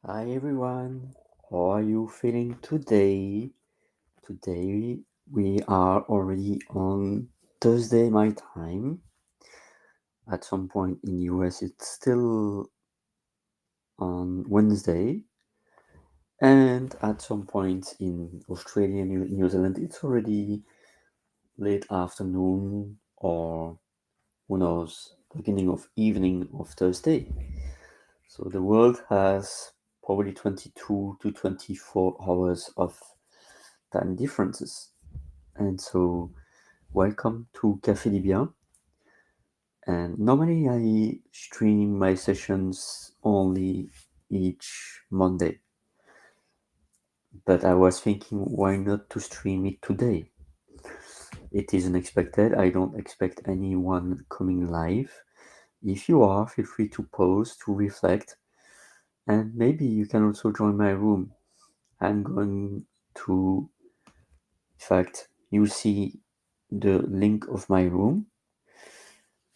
Hi everyone, how are you feeling today? Today we are already on Thursday my time. At some point in US it's still on Wednesday, and at some point in Australia and New Zealand it's already late afternoon or who knows, beginning of evening of Thursday. So the world has probably 22 to 24 hours of time differences. And so, welcome to CaféDuBien. And normally I stream my sessions only each Monday. But I was thinking, why not to stream it today? It is unexpected. I don't expect anyone coming live. If you are, feel free to pause, to reflect, and maybe you can also join my room. I'm going to, in fact, you see the link of my room,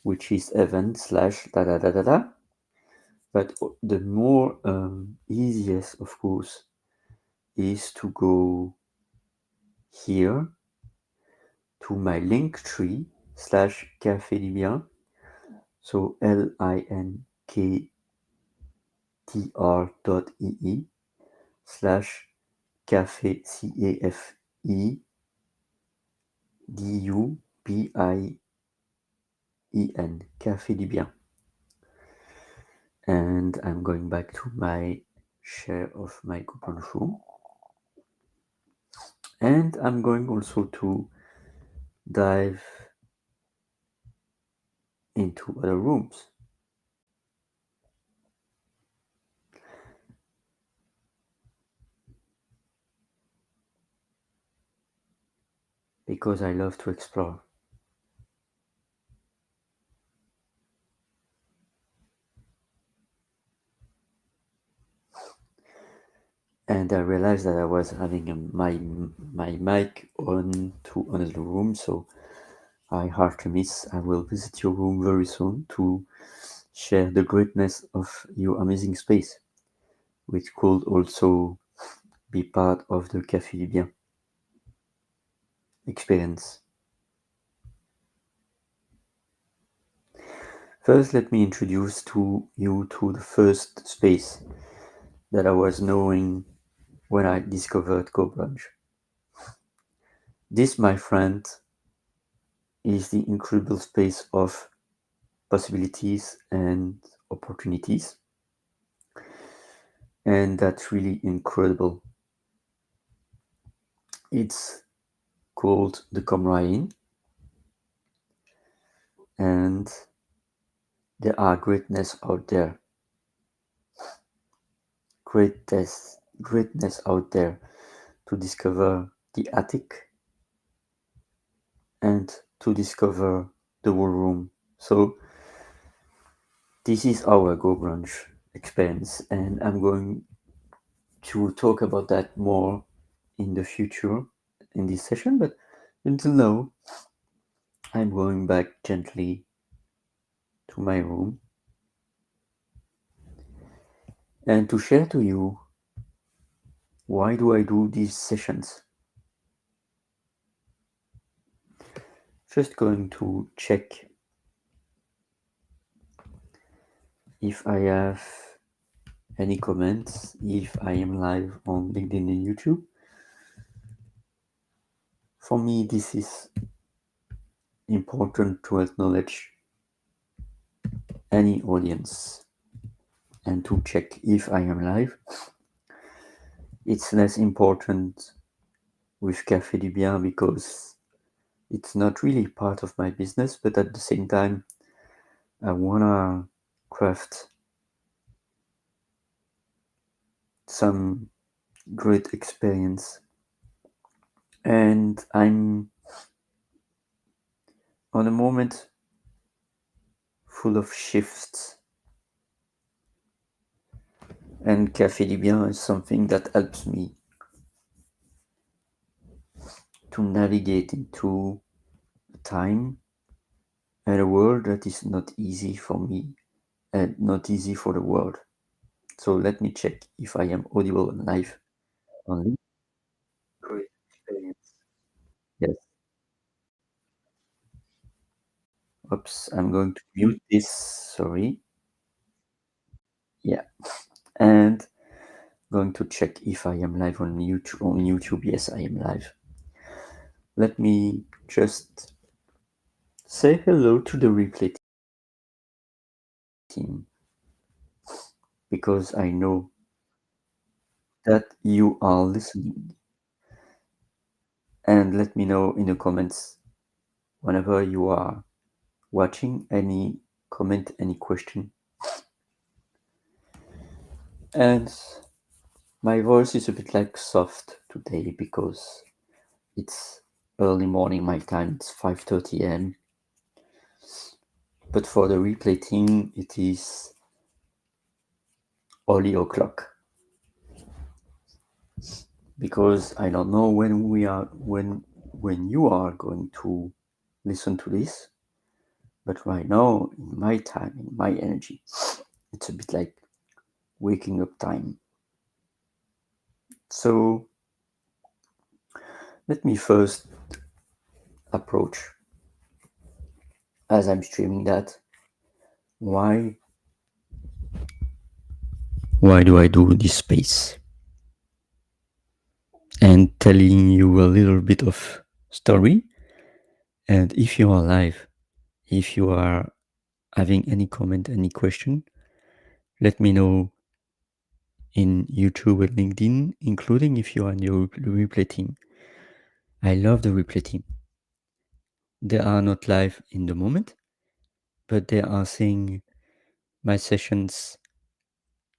which is event slash da da da da da. But the more easiest, of course, is to go here to my link tree slash CaféDuBien. So linktr.ee slash café CaféDuBien. CaféDuBien. And I'm going back to my share of my coupon room. And I'm going also to dive into other rooms. Because I love to explore. And I realized that I was having my mic on to another room, so I hardly miss. I will visit your room very soon to share the greatness of your amazing space, which could also be part of the Café du Bien experience. First, let me introduce to you to the first space that I was knowing when I discovered Go Brunch. This, my friend, is the incredible space of possibilities and opportunities. And that's really incredible. It's called the Comrade, and there are greatness out there. Greatness out there to discover the attic and to discover the war room. So this is our Go Brunch experience, and I'm going to talk about that more in the future in this session. But until now, I'm going back gently to my room and to share to you why do I do these sessions. Just going to check if I have any comments, if I am live on LinkedIn and YouTube. For me, this is important to acknowledge any audience and to check if I am live. It's less important with Café du Bien because it's not really part of my business, but at the same time, I wanna craft some great experience, and I'm on a moment full of shifts, and CaféDuBien is something that helps me to navigate into a time and a world that is not easy for me and not easy for the world. So let me check if I am audible and live only. Great experience. Yes. Oops, I'm going to mute this. Sorry. Yeah. And going to check if I am live on YouTube. On YouTube, yes, I am live. Let me just say hello to the replay team because I know that you are listening. And let me know in the comments whenever you are watching any comment, any question. And my voice is a bit like soft today because it's early morning my time. It's 5:30 a.m. But for the replay team, it is early o'clock because I don't know when you are going to listen to this. But right now, in my time, in my energy, it's a bit like waking up time. So let me first approach as I'm streaming that. Why do I do this space? And telling you a little bit of story. And if you are live, if you are having any comment, any question, let me know in YouTube and LinkedIn, including if you are in the replay team. I love the replay team. They are not live in the moment, but they are seeing my sessions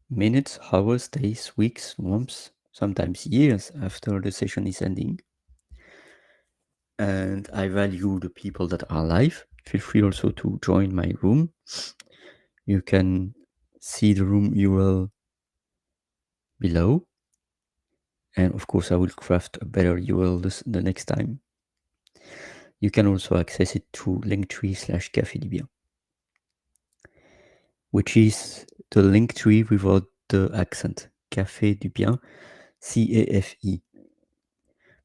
minutes, hours, days, weeks, months, sometimes years after the session is ending. And I value the people that are live. Feel free also to join my room. You can see the room URL below. And of course, I will craft a better URL the next time. You can also access it through linktree/CaféDuBien, which is the Linktree without the accent. CaféDuBien, CAFE.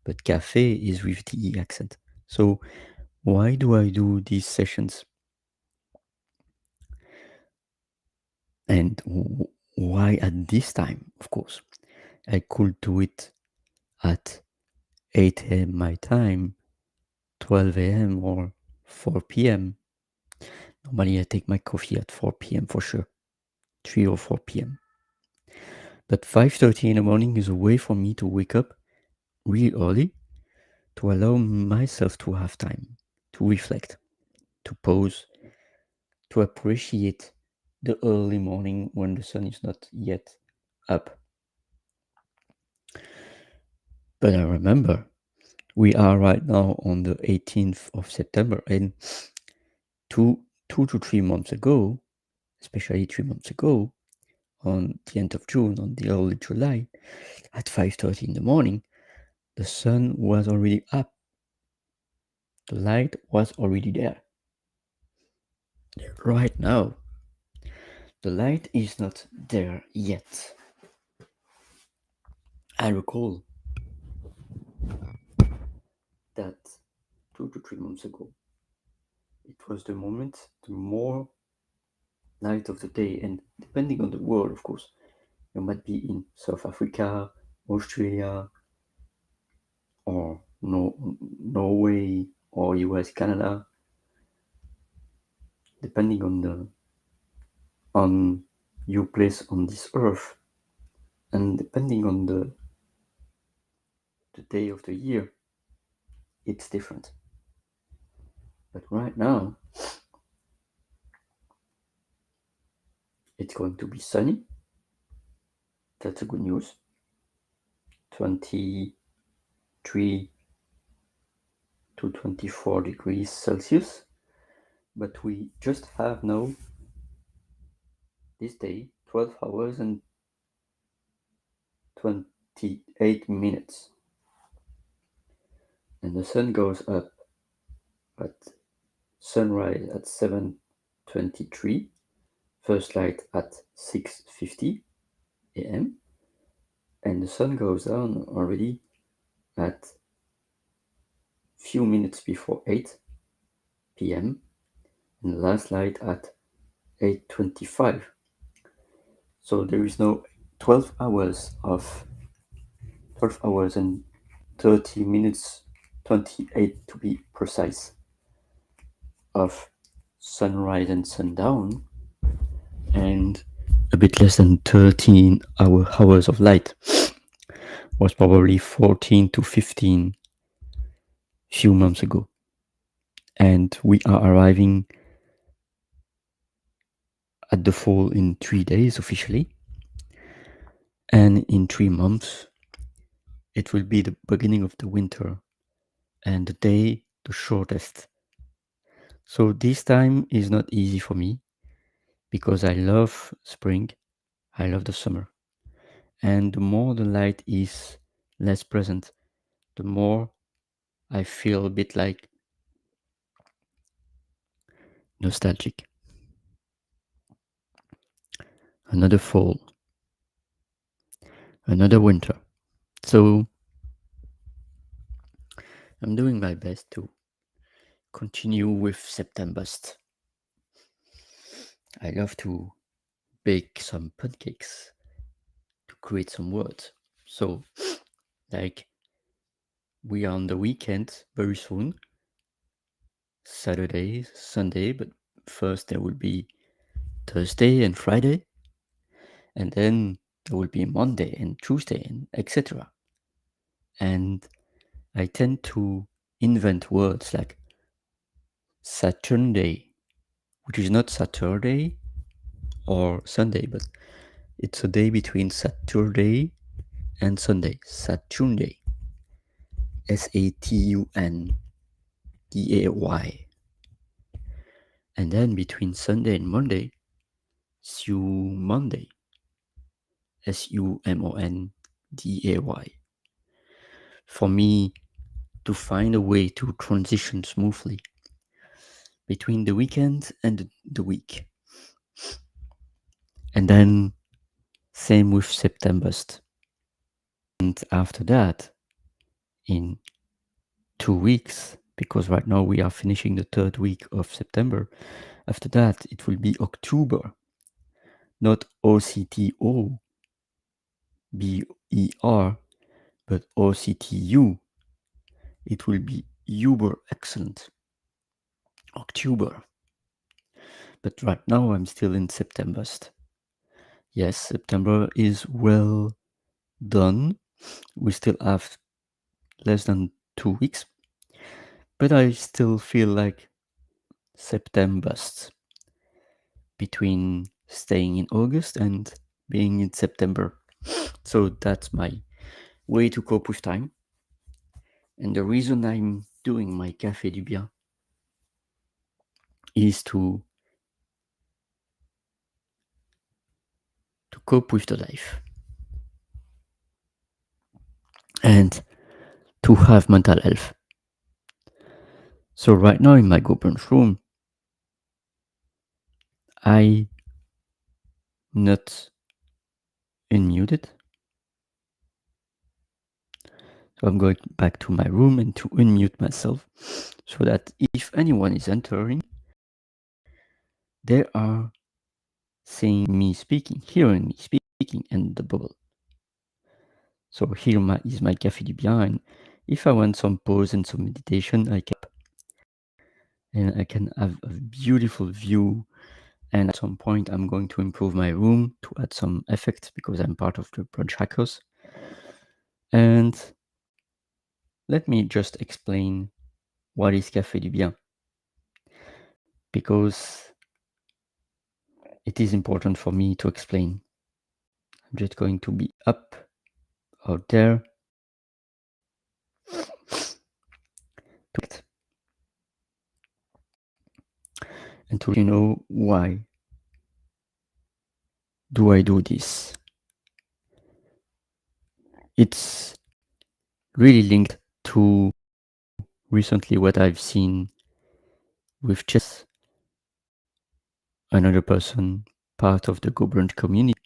But cafe is with the E accent. So why do I do these sessions? And why at this time? Of course, I could do it at 8 a.m. my time, 12 a.m. or 4 p.m. Normally, I take my coffee at 4 p.m. for sure, 3 or 4 p.m. But 5:30 in the morning is a way for me to wake up really early to allow myself to have time to reflect, to pause, to appreciate the early morning when the sun is not yet up. But I remember we are right now on the 18th of September, and two to 3 months ago, especially 3 months ago, on the end of June, on the early July, at 5:30 in the morning, the sun was already up. The light was already there. Right now, the light is not there yet. I recall that 2 to 3 months ago, it was the moment, the more light of the day, and depending on the world, of course, you might be in South Africa, Australia, or Norway, or US, Canada, depending on your place on this earth, and depending on the day of the year, it's different. But right now, it's going to be sunny. That's a good news. 23 to 24 degrees Celsius. But we just have now, this day, 12 hours and 28 minutes. And the sun goes up at sunrise at 7:23, first light at 6:50, a.m. and the sun goes down already at few minutes before 8 p.m. and the last light at 8:25. So there is no 12 hours and 30 minutes, 28 to be precise, of sunrise and sundown, and a bit less than 13 hours of light. Was probably 14 to 15 few months ago. And we are arriving at the fall in 3 days officially. And in 3 months, it will be the beginning of the winter and the day the shortest. So this time is not easy for me because I love spring, I love the summer. And the more the light is less present, the more I feel a bit like nostalgic. Another fall, another winter. So I'm doing my best to continue with September's. I love to bake some pancakes to create some words. So, like, we are on the weekend very soon, Saturday, Sunday, but first there will be Thursday and Friday, and then there will be Monday and Tuesday and etc. And I tend to invent words like Saturday, which is not Saturday or Sunday, but it's a day between Saturday and Sunday. Saturday. Satunday. And then between Sunday and Monday, Monday. Sumonday. For me to find a way to transition smoothly between the weekend and the week. And then same with September's. And after that, in 2 weeks, because right now we are finishing the 3rd week of September, after that it will be October, not OCTOBER, but OCTU. It will be uber excellent. October. But right now I'm still in September's. Yes, September is well done. We still have less than 2 weeks, but I still feel like September's between staying in August and being in September. So that's my way to cope with time. And the reason I'm doing my CaféDuBien is to cope with the life and to have mental health. So right now in my GoBrunch room, I not unmuted. So I'm going back to my room and to unmute myself so that if anyone is entering, they are seeing me speaking, hearing me speaking in the bubble. So here is my CaféDuBien, and if I want some pause and some meditation, I can have a beautiful view. And at some point, I'm going to improve my room to add some effects because I'm part of the brunch hackers. And let me just explain what is CaféDuBien, because it is important for me to explain. I'm just going to be up out there. And to know why do I do this. It's really linked to recently what I've seen with Chess, another person part of the GoBrunch community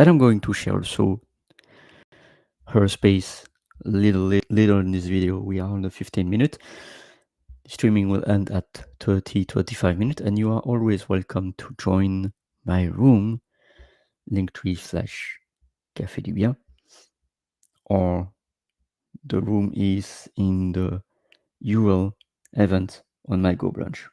that I'm going to share also her space little in this video. We are on the 15 minute. Streaming will end at 30-35 minutes, and you are always welcome to join my room, linktree/CaféDuBien, or the room is in the URL event on my Go branch.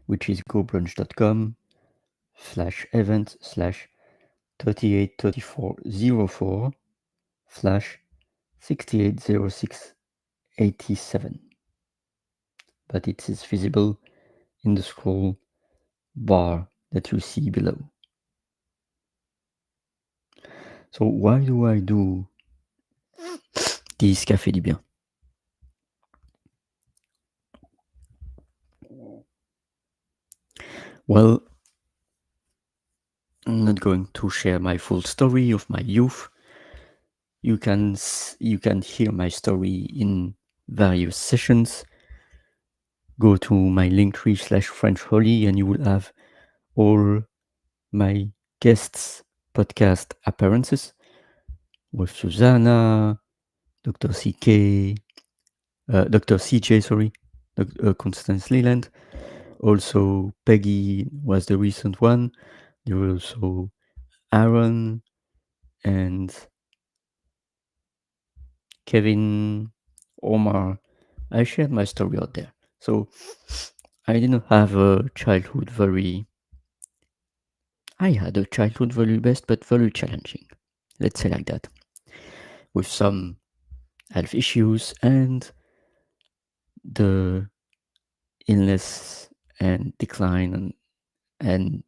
Which is gobranch.com/event/3834/680687. But it is visible in the scroll bar that you see below. So why do I do this CaféDuBien? Well, I'm not going to share my full story of my youth. You can hear my story in various sessions. Go to my linktree/FrenchHolly and you will have all my guests' podcast appearances with Susanna, Dr. CK, Dr. CJ, sorry, Constance Leland. Also, Peggy was the recent one. There were also Aaron and Kevin, Omar. I shared my story out there. So I didn't have a childhood I had a childhood very best, but very challenging. Let's say like that. With some health issues and the illness and decline, and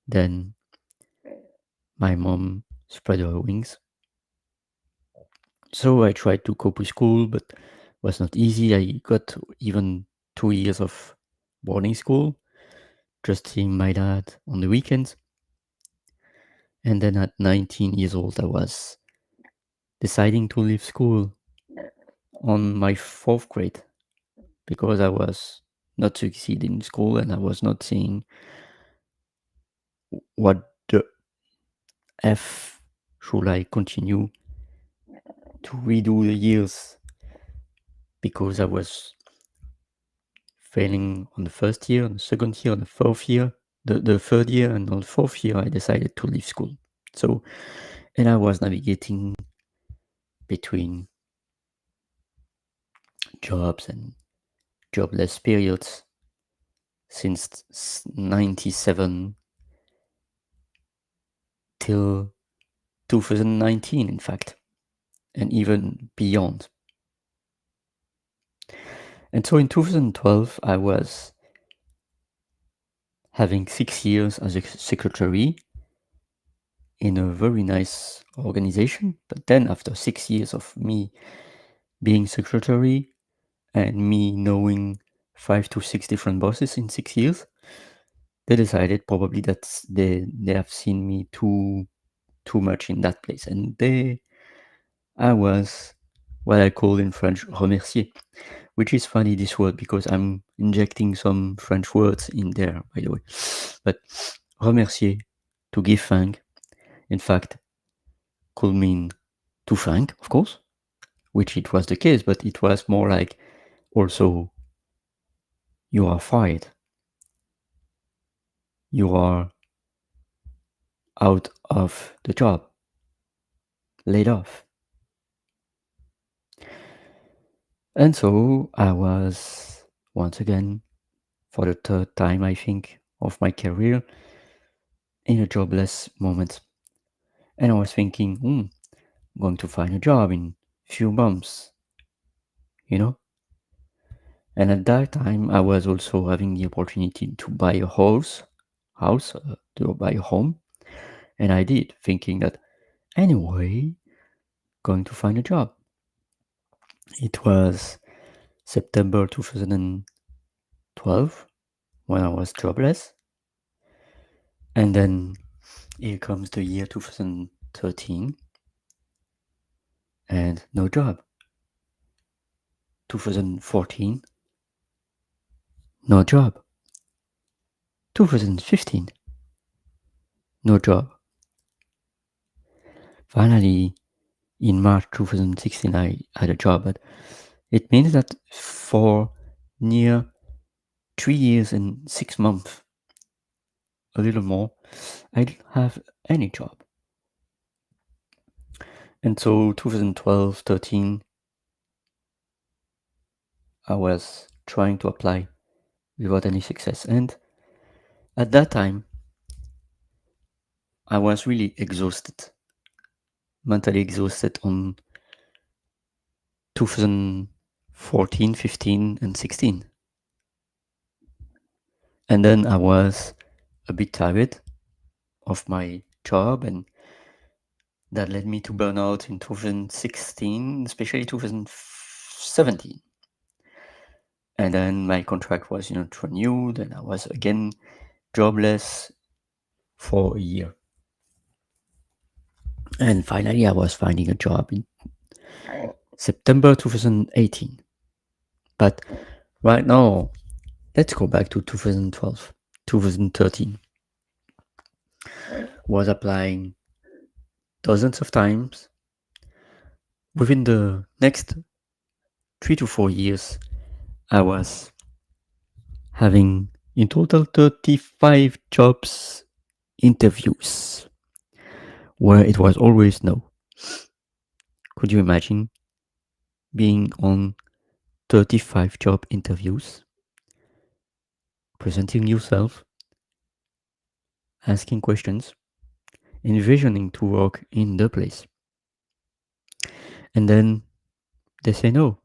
then my mom spread her wings. So I tried to cope with school, but it was not easy. I got even 2 years of boarding school, just seeing my dad on the weekends. And then at 19 years old, I was deciding to leave school on my 4th grade because I was not succeeding in school and I was not seeing what the F should I continue to redo the years, because I was failing on the first year, on the second year, on the fourth year, the third year, and on the fourth year I decided to leave school. So, and I was navigating between jobs and jobless periods since 97 till 2019, in fact, and even beyond. And so in 2012, I was having 6 years as a secretary in a very nice organization. But then after 6 years of me being secretary and me knowing 5 to 6 different bosses in 6 years, they decided probably that they have seen me too much in that place. And I was what I call in French remercier, which is funny, this word, because I'm injecting some French words in there, by the way. But remercier, to give thank, in fact, could mean to thank, of course, which it was the case, but it was more like also, you are fired. You are out of the job, laid off. And so I was, once again, for the third time, I think, of my career, in a jobless moment. And I was thinking, I'm going to find a job in few months, you know? And at that time, I was also having the opportunity to buy a to buy a home. And I did, thinking that anyway, going to find a job. It was September 2012 when I was jobless. And then here comes the year 2013 and no job. 2014, no job. 2015, no job. Finally, in March 2016, I had a job, but it means that for near 3 years and 6 months, a little more, I didn't have any job. And so 2012, 13, I was trying to apply without any success. And at that time, I was really exhausted, mentally exhausted on 2014, 15, and 16. And then I was a bit tired of my job, and that led me to burnout in 2016, especially 2017. And then my contract was not renewed, and I was again jobless for a year. And finally, I was finding a job in September 2018. But right now, let's go back to 2012, 2013. Was applying dozens of times. Within the next 3 to 4 years, I was having in total 35 jobs interviews where it was always no. Could you imagine being on 35 job interviews, presenting yourself, asking questions, envisioning to work in the place? And then they say no.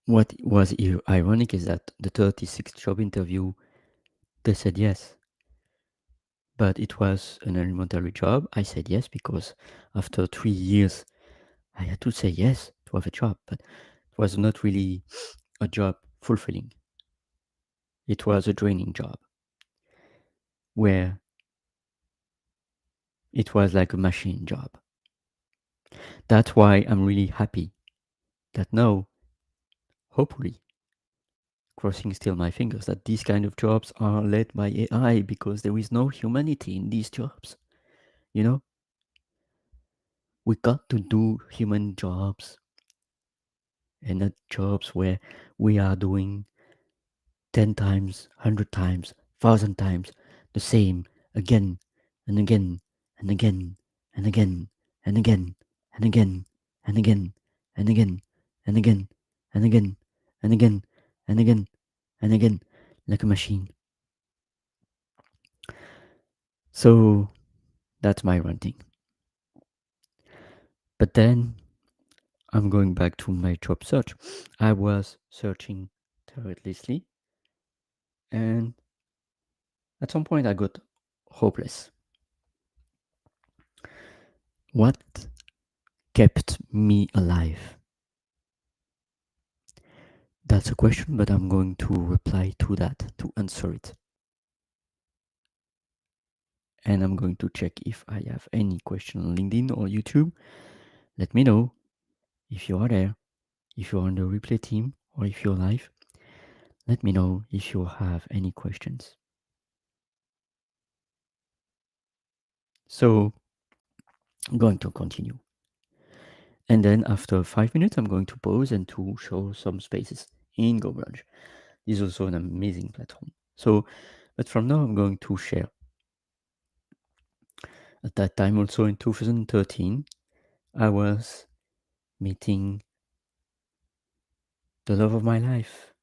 What was ironic is that the 36th job interview, they said yes. But it was an elementary job. I said yes because after 3 years, I had to say yes to have a job. But it was not really a job fulfilling. It was a draining job where it was like a machine job. That's why I'm really happy that now, hopefully, crossing still my fingers, that these kind of jobs are led by AI because there is no humanity in these jobs. You know, we got to do human jobs and not jobs where we are doing 10 times, 100 times, 1,000 times the same again and again and again and again and again and again and again and again and again and again and again and again and again like a machine. So that's my ranting. But then I'm going back to my job search. I was searching tirelessly, and at some point I got hopeless. What kept me alive? That's a question, but I'm going to reply to that, to answer it. And I'm going to check if I have any question on LinkedIn or YouTube. Let me know if you are there, if you're on the replay team, or if you're live. Let me know if you have any questions. So I'm going to continue. And then after 5 minutes, I'm going to pause and to show some spaces in GoBrunch. This is also an amazing platform. So, but from now, I'm going to share. At that time, also in 2013, I was meeting the love of my life,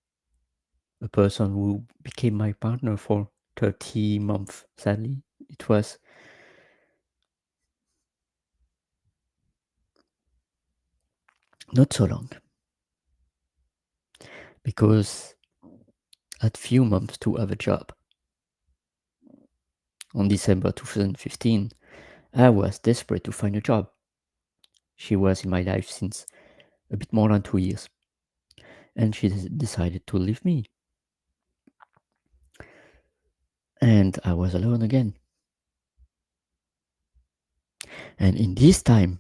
a person who became my partner for 30 months. Sadly, it was not so long because at few months to have a job. On December 2015, I was desperate to find a job. She was in my life since a bit more than 2 years, and she decided to leave me. And I was alone again. And in this time,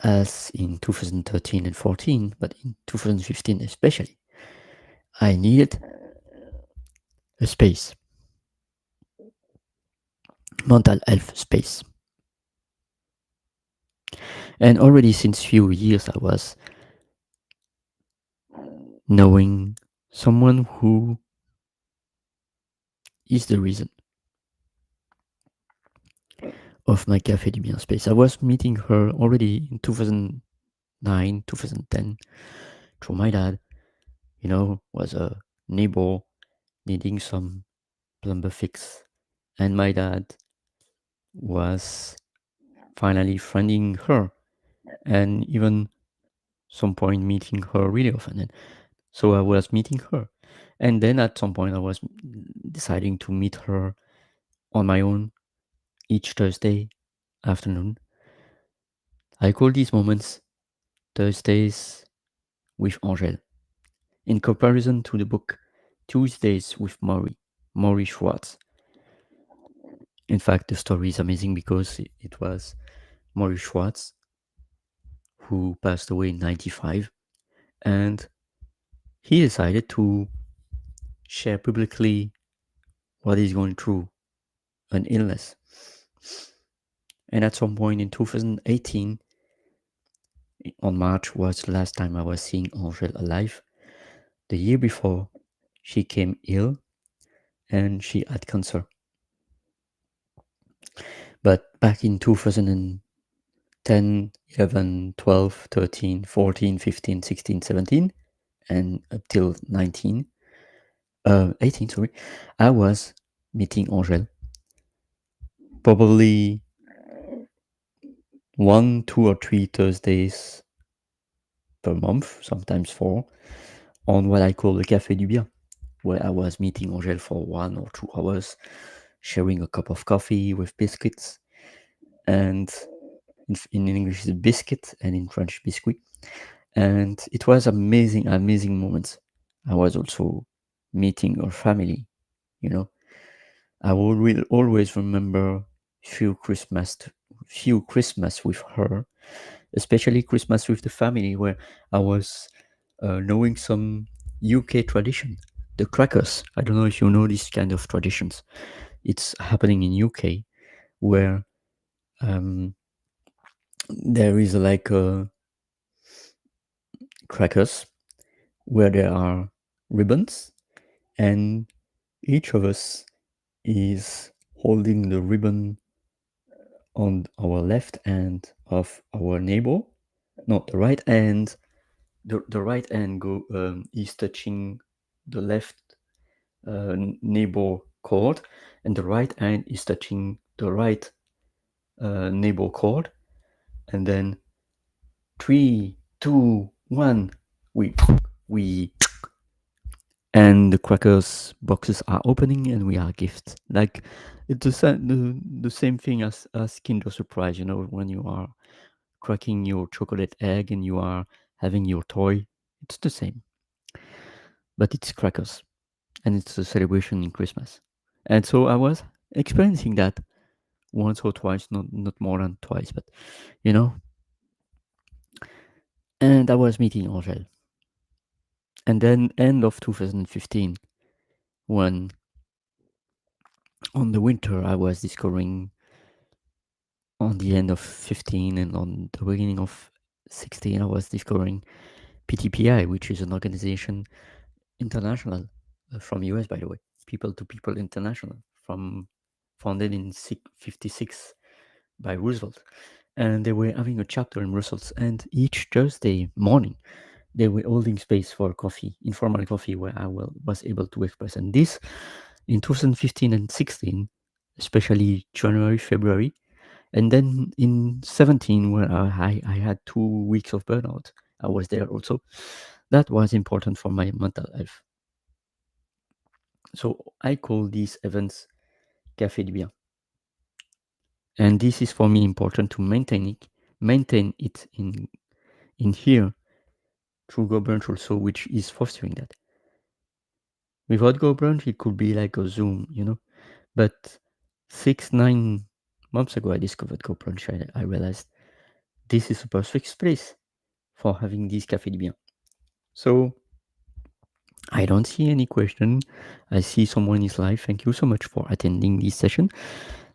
as in 2013 and 14, but in 2015 especially, I needed a space, mental health space. And already since few years I was knowing someone who is the reason of my CaféDuBien space. I was meeting her already in 2009, 2010 through my dad, was a neighbor needing some plumber fix. And my dad was finally finding her and even some point meeting her really often. And so I was meeting her. And then at some point I was deciding to meet her on my own each Thursday afternoon. I call these moments Thursdays with Angèle, in comparison to the book Tuesdays with Maury Schwartz. In fact, the story is amazing because it was Maury Schwartz who passed away in 95, and he decided to share publicly what he's going through, an illness. And at some point in 2018, on March, was the last time I was seeing Angèle alive. The year before, she came ill and she had cancer. But back in 2010, 11, 12, 13, 14, 15, 16, 17, and up till 18, sorry, I was meeting Angèle probably 1, 2, or 3 Thursdays per month, sometimes 4, on what I call the CaféDuBien, where I was meeting Angèle for 1 or 2 hours, sharing a cup of coffee with biscuits, and in English it's biscuit, and in French biscuit. And it was amazing moments. I was also meeting her family, I will always remember few Christmas with her, especially Christmas with the family, where I was knowing some UK tradition, the crackers. I don't know if you know this kind of traditions. It's happening in UK, where there is like a crackers where there are ribbons, and each of us is holding the ribbon on our left hand of our neighbor. No, the right hand. The right hand is touching the left neighbor cord, and the right hand is touching the right neighbor cord, and then 3, 2, 1, we and the crackers boxes are opening and we are gifts. Like it's the same thing as Kinder Surprise, when you are cracking your chocolate egg and you are having your toy. It's the same, but it's crackers, and it's a celebration in Christmas. And so I was experiencing that once or twice, not more than twice, but you know. And I was meeting Angèle. And then end of 2015, when on the winter I was discovering, on the end of 15 and on the beginning of 16, I was discovering PTPI, which is an organization international, from US, by the way, People to People International, founded in 56 by Roosevelt. And they were having a chapter in Brussels, and each Thursday morning they were holding space for coffee, informal coffee, where I was able to express. And this in 2015 and 16, especially January, February, and then in 17, where I had 2 weeks of burnout, I was there also. That was important for my mental health. So I call these events CaféDuBien. And this is for me important to maintain it in here through Go Brunch also, which is fostering that. Without Go Brunch, it could be like a Zoom, But 6, 9 months ago, I discovered Go Brunch. I realized this is a perfect place for having this CaféDuBien. So I don't see any question. I see someone is live. Thank you so much for attending this session.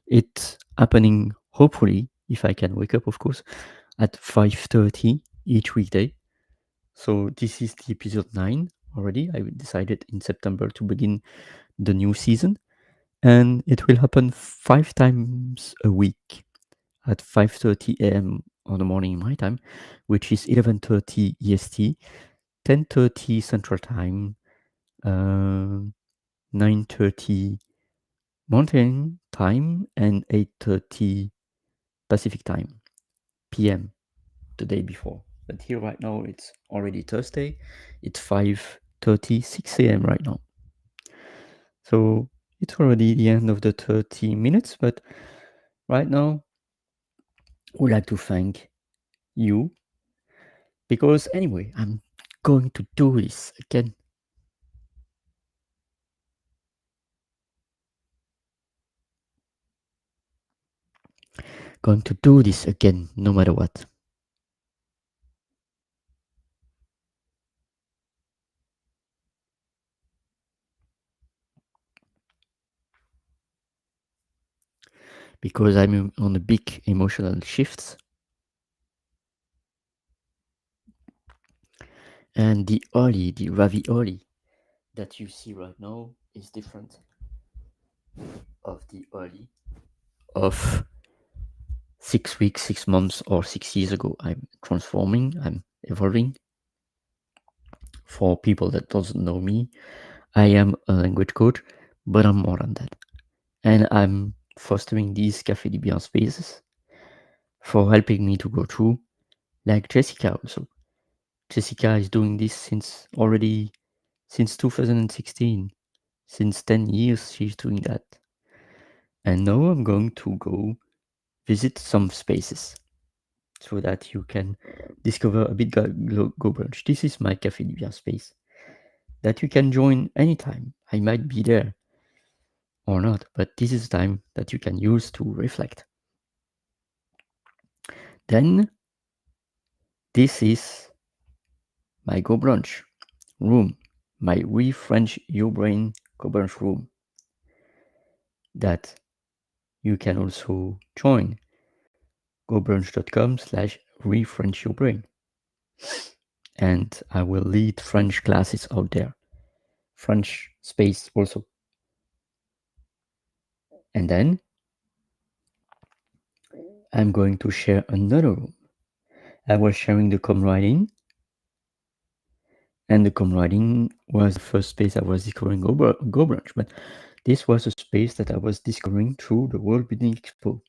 It's happening, hopefully, if I can wake up, of course, at 5:30 each weekday. So this is the episode 9 already. I decided in September to begin the new season, and it will happen 5 times a week at 5:30 a.m. on the morning my time, which is 11:30 EST, 10:30 Central Time, 9:30 Mountain Time, and 8:30 Pacific Time, PM, the day before. But here right now it's already Thursday. It's 5:36 a.m. right now. So it's already the end of the 30 minutes, but right now I would like to thank you because anyway, I'm going to do this again. Going to do this again no matter what. Because I'm on a big emotional shift. And the ravioli that you see right now is different of the oli of 6 weeks, 6 months, or 6 years ago. I'm transforming, I'm evolving. For people that doesn't know me, I am a language coach, but I'm more than that. And I'm fostering these CaféDuBien spaces for helping me to go through, like Jessica also. Jessica is doing this since 2016. Since 10 years she's doing that. And now I'm going to go visit some spaces so that you can discover a bit go brunch. This is my CaféDuBien space that you can join anytime. I might be there or not, but this is time that you can use to reflect. Then this is my Go Brunch room, my Refrench Your Brain Go Brunch room that you can also join. gobrunch.com/refrenchyourbrain. And I will lead French classes out there. French space also. And then I'm going to share another room. I was sharing the com-writing, and the com-writing was the first space I was discovering Go Brunch, but this was a space that I was discovering through the World Building Expo.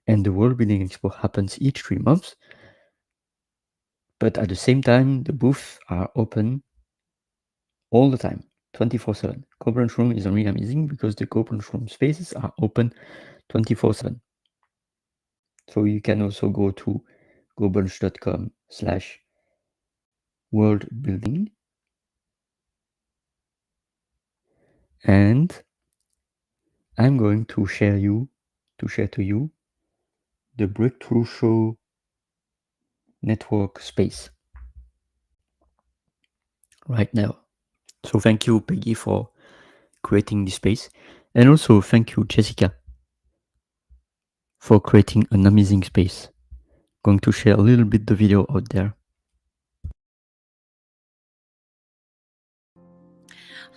And the World Building Expo happens each 3 months, but at the same time, the booths are open all the time, 24/7. Go Brunch room is really amazing because the Go Brunch room spaces are open 24/7. So you can also go to gobrunch.com/worldbuilding and I'm going to share to you the Breakthrough Show network space right now. So thank you, Peggy, for creating this space, and also thank you, Jessica, for creating an amazing space. Going to share a little bit the video out there.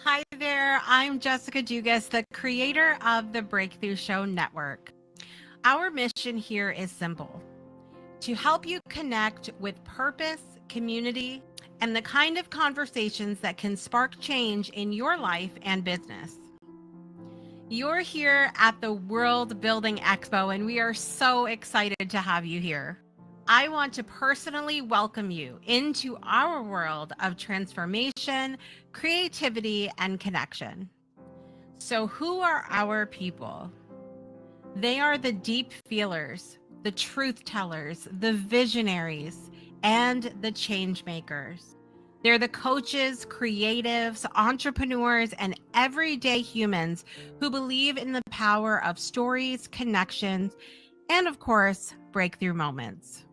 Hi there, I'm Jessica Dugas, the creator of the Breakthrough Show Network. Our mission here is simple: to help you connect with purpose, community, and the kind of conversations that can spark change in your life and business. You're here at the World Building Expo, and we are so excited to have you here. I want to personally welcome you into our world of transformation, creativity, and connection. So, who are our people? They are the deep feelers, the truth tellers, the visionaries, and the change makers. They're the coaches, creatives, entrepreneurs, and everyday humans who believe in the power of stories, connections, and of course, breakthrough moments.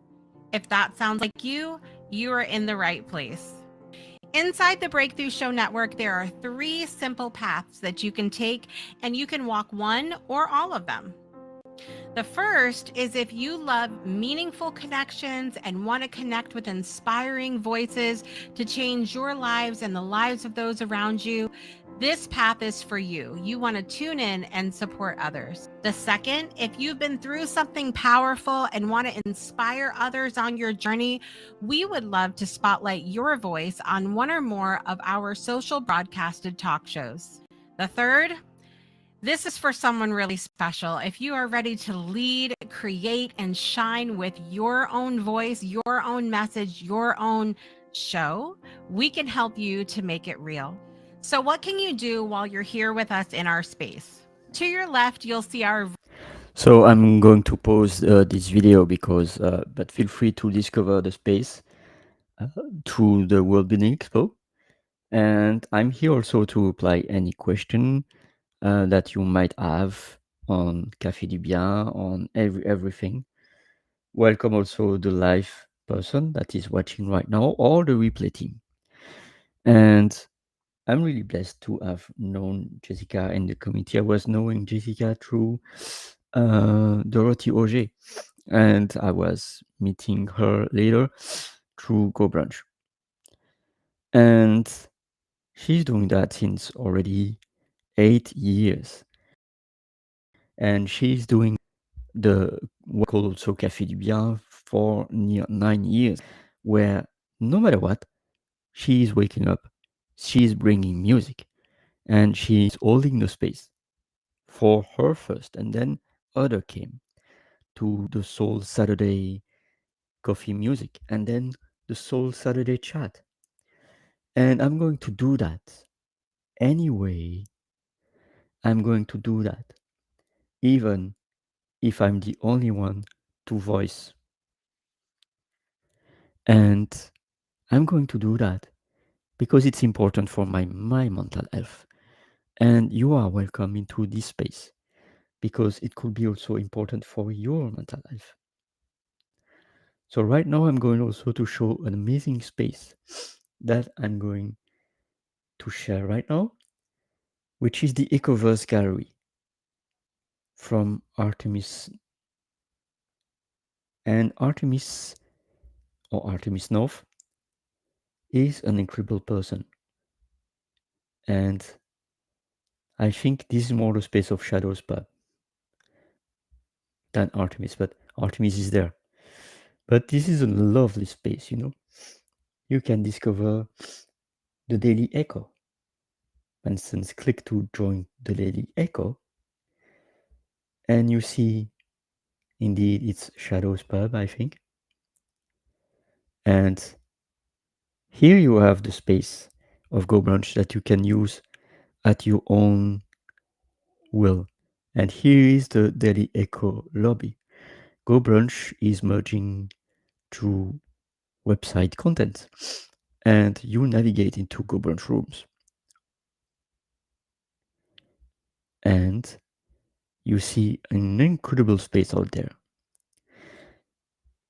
If that sounds like you are in the right place. Inside the Breakthrough Show Network, there are 3 simple paths that you can take, and you can walk one or all of them. The first is if you love meaningful connections and want to connect with inspiring voices to change your lives and the lives of those around you, this path is for you. You want to tune in and support others. The second, if you've been through something powerful and want to inspire others on your journey, we would love to spotlight your voice on one or more of our social broadcasted talk shows. The third, this is for someone really special. If you are ready to lead, create, and shine with your own voice, your own message, your own show, we can help you to make it real. So, what can you do while you're here with us in our space? To your left, you'll see our. So I'm going to pause this video because, but feel free to discover the space through the World Building Expo. And I'm here also to reply any question that you might have on CaféDuBien, on everything. Welcome also the live person that is watching right now or the replay team. And I'm really blessed to have known Jessica in the community. I was knowing Jessica through Dorothy Auger, and I was meeting her later through Go Brunch. And she's doing that since already 8 years. And she's doing the what called also Café du Bien for near 9 years, where no matter what, she's waking up, she's bringing music, and she's holding the space for her first, and then other came to the Soul Saturday coffee music, and then the Soul Saturday chat. And I'm going to do that anyway. I'm going to do that, even if I'm the only one to voice. And I'm going to do that because it's important for my mental health. And you are welcome into this space because it could be also important for your mental health. So right now I'm going also to show an amazing space that I'm going to share right now, which is the Ecoverse Gallery from Artemis. And Artemis, or Artemis North, is an incredible person. And I think this is more the space of shadows than Artemis, but Artemis is there. But this is a lovely space, you know. You can discover the Daily Echo. For instance, click to join the Daily Echo, and you see indeed it's Shadows Pub, I think. And here you have the space of Go Brunch that you can use at your own will. And here is the Daily Echo lobby. Go Brunch is merging to website content, and you navigate into Go Brunch rooms. And you see an incredible space out there.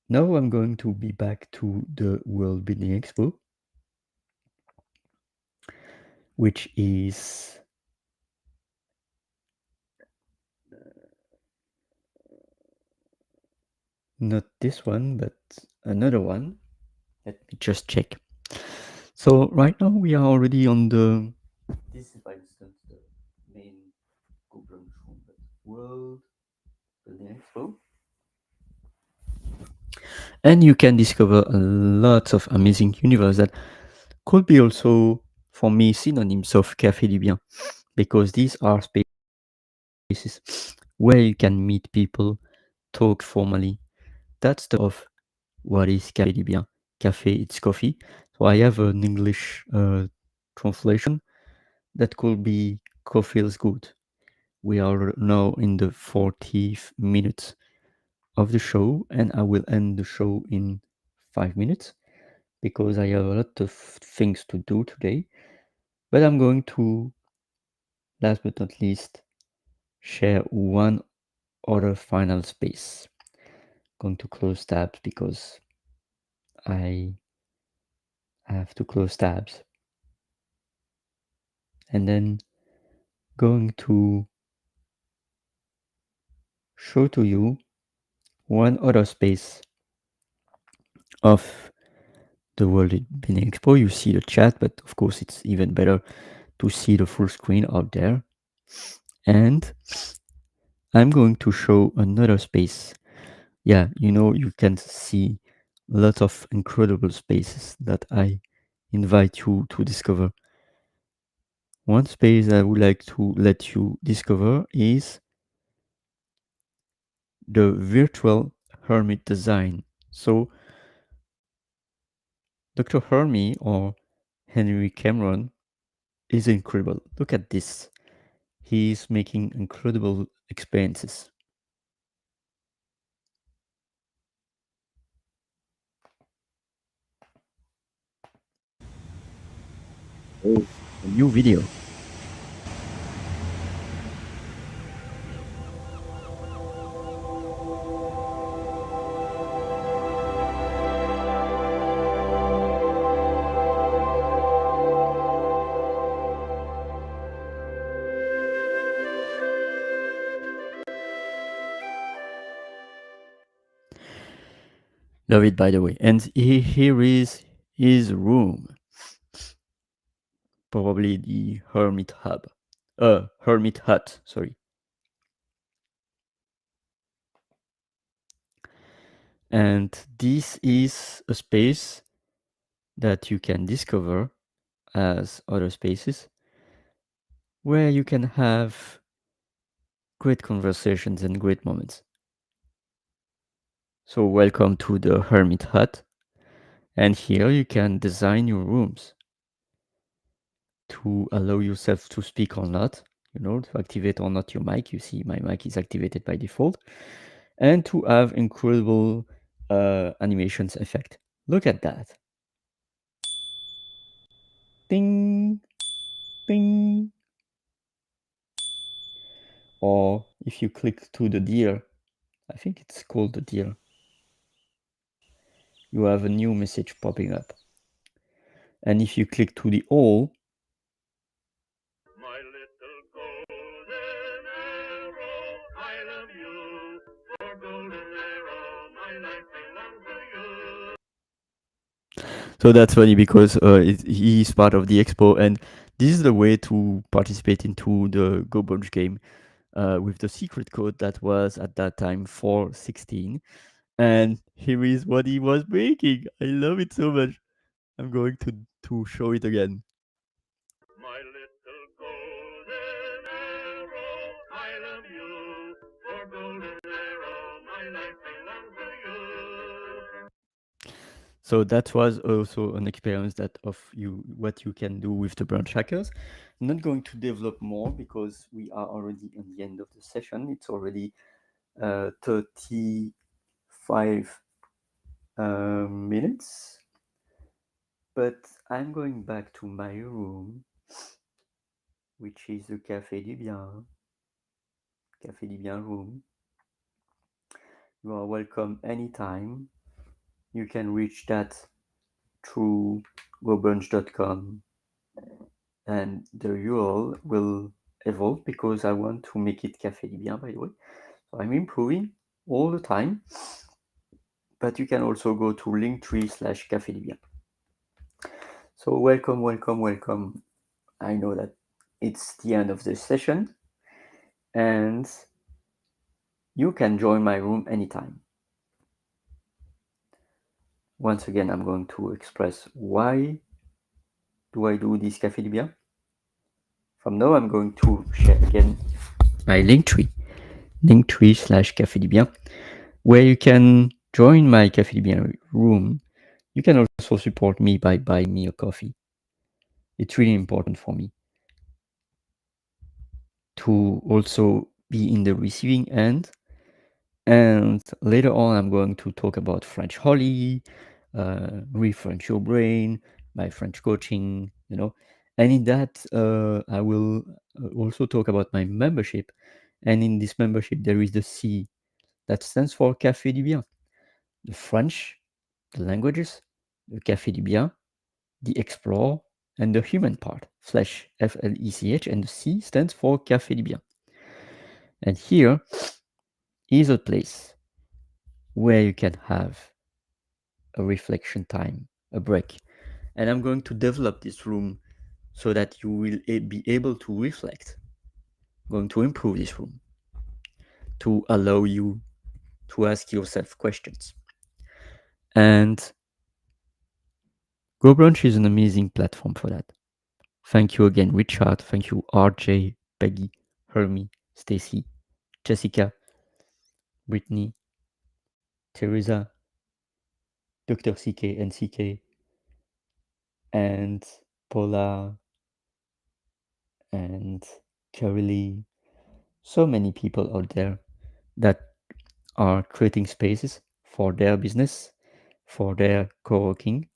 Now I'm going to be back to the World Building Expo, which is not this one, but another one. Let me just check. So right now we are already on the. This is, for instance, the main Go Brunch room, but World Building Expo. And you can discover a lot of amazing universe that could be also, for me, synonyms of Café du Bien, because these are spaces where you can meet people, talk formally. That's the of what is Café du Bien. Café, it's coffee. So I have an English translation that could be coffee feels good. We are now in the 40th minute of the show, and I will end the show in 5 minutes because I have a lot of things to do today. But I'm going to, last but not least, share one other final space. going to close tabs because I have to close tabs. And then going to show to you one other space of the Welc'Home Expo. You see the chat, but of course it's even better to see the full screen out there. And I'm going to show another space. Yeah, you can see lots of incredible spaces that I invite you to discover. One space I would like to let you discover is the virtual hermit design. So Dr. Hermie or Henry Cameron is incredible. Look at this. He's making incredible experiences. Oh, a new video. Love it, by the way. And here is his room. Probably the hermit hub. Hermit hut, sorry. And this is a space that you can discover as other spaces where you can have great conversations and great moments. So welcome to the hermit hut. And here you can design your rooms to allow yourself to speak or not, to activate or not your mic. You see my mic is activated by default. And to have incredible animations effect. Look at that. Ding, ding. Or if you click to the deer, I think it's called the deer, you have a new message popping up. And if you click to the owl, my little golden arrow, I love you. For golden arrow, my life belongs to you. So that's funny because he's part of the expo, and this is the way to participate into the Go Bunch game with the secret code that was at that time 416. And here is what he was making. I love it so much. I'm going to show it again. My little golden arrow, I love you. For golden arrow, my life belongs to you. So that was also an experience that of you what you can do with the branch hackers. I'm not going to develop more because we are already at the end of the session. It's already 35 minutes. But I'm going back to my room, which is the CaféDuBien room. You are welcome anytime. You can reach that through gobunch.com, and the URL will evolve because I want to make it CaféDuBien, by the way. So I'm improving all the time, but you can also go to linktree/CaféDuBien. So welcome, welcome, welcome. I know that it's the end of the session, and you can join my room anytime. Once again, I'm going to express why do I do this CaféDuBien. From now, I'm going to share again my linktree/CaféDuBien, where you can join my CaféDuBien room. You can also support me by buying me a coffee. It's really important for me to also be in the receiving end. And later on, I'm going to talk about French Holly, refresh your brain, my French coaching, And in that, I will also talk about my membership. And in this membership, there is the C that stands for CaféDuBien. the French, the languages, the Café du Bien, the explore, and the human part, flesh, Flech, and the C stands for Café du Bien. And here is a place where you can have a reflection time, a break. And I'm going to develop this room so that you will be able to reflect. I'm going to improve this room to allow you to ask yourself questions. And GoBrunch is an amazing platform for that. Thank you again, Richard. Thank you, RJ, Peggy, Hermie, Stacy, Jessica, Brittany, Teresa, Dr. CK and CK, and Paula, and Carolee. So many people out there that are creating spaces for their business, for their co-working,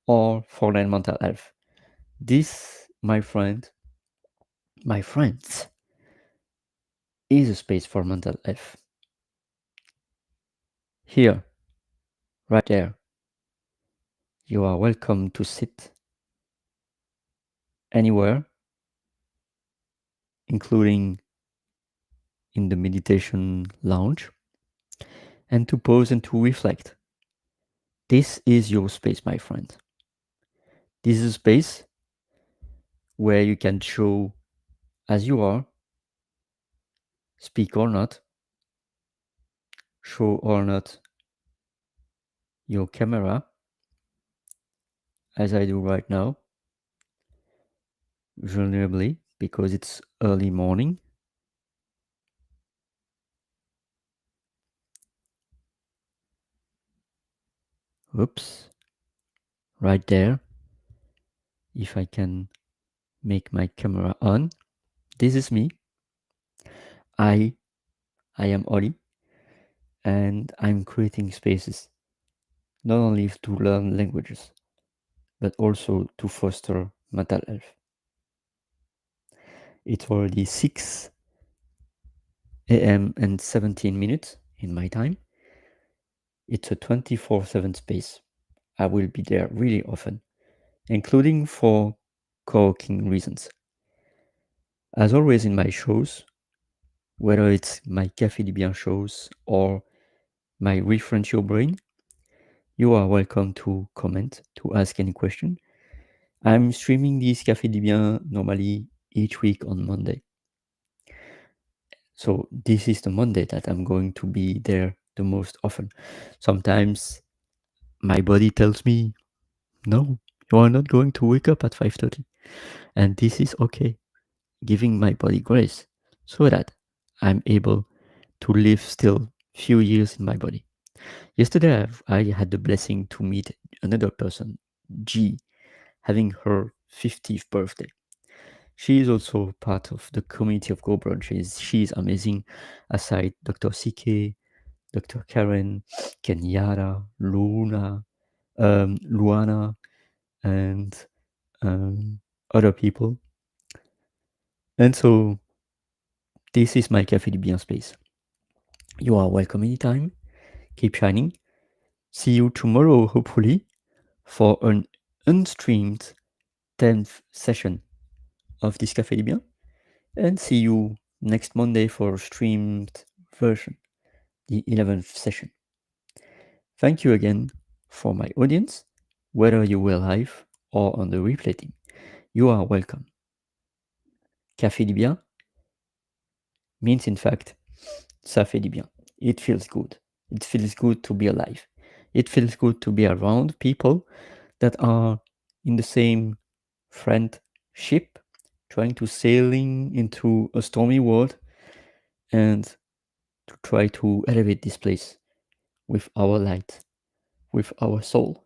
or for their mental health. This, my friends, is a space for mental health. Here, right there, you are welcome to sit anywhere, including in the meditation lounge, and to pause and to reflect. This is your space, my friend. This is a space where you can show as you are, speak or not, show or not your camera, as I do right now, vulnerably, because it's early morning. Oops, right there. If I can make my camera on, this is me. I I am Oli, and I'm creating spaces not only to learn languages, but also to foster mental health. It's already 6 a.m. and 17 minutes in my time. It's a 24/7 space. I will be there really often, including for co-working reasons. As always in my shows, whether it's my CaféDuBien shows or my Refresh Your Brain, you are welcome to comment, to ask any question. I'm streaming this CaféDuBien normally each week on Monday. So this is the Monday that I'm going to be there the most often. Sometimes my body tells me, no, you are not going to wake up at 5:30. And this is okay. Giving my body grace so that I'm able to live still few years in my body. Yesterday I had the blessing to meet another person, G, having her 50th birthday. She is also part of the community of Go Brunch. She's amazing. Aside Dr. CK, Dr. Karen, Kenyara, Luna, Luana, and other people. And so this is my Café du Bien space. You are welcome anytime. Keep shining. See you tomorrow, hopefully, for an unstreamed 10th session of this Café du Bien. And see you next Monday for a streamed version, the 11th session. Thank you again for my audience, whether you were live or on the replay team. You are welcome. Café du Bien means, in fact, ça fait du bien. It feels good. It feels good to be alive. It feels good to be around people that are in the same friendship, trying to sailing into a stormy world and to try to elevate this place with our light, with our soul.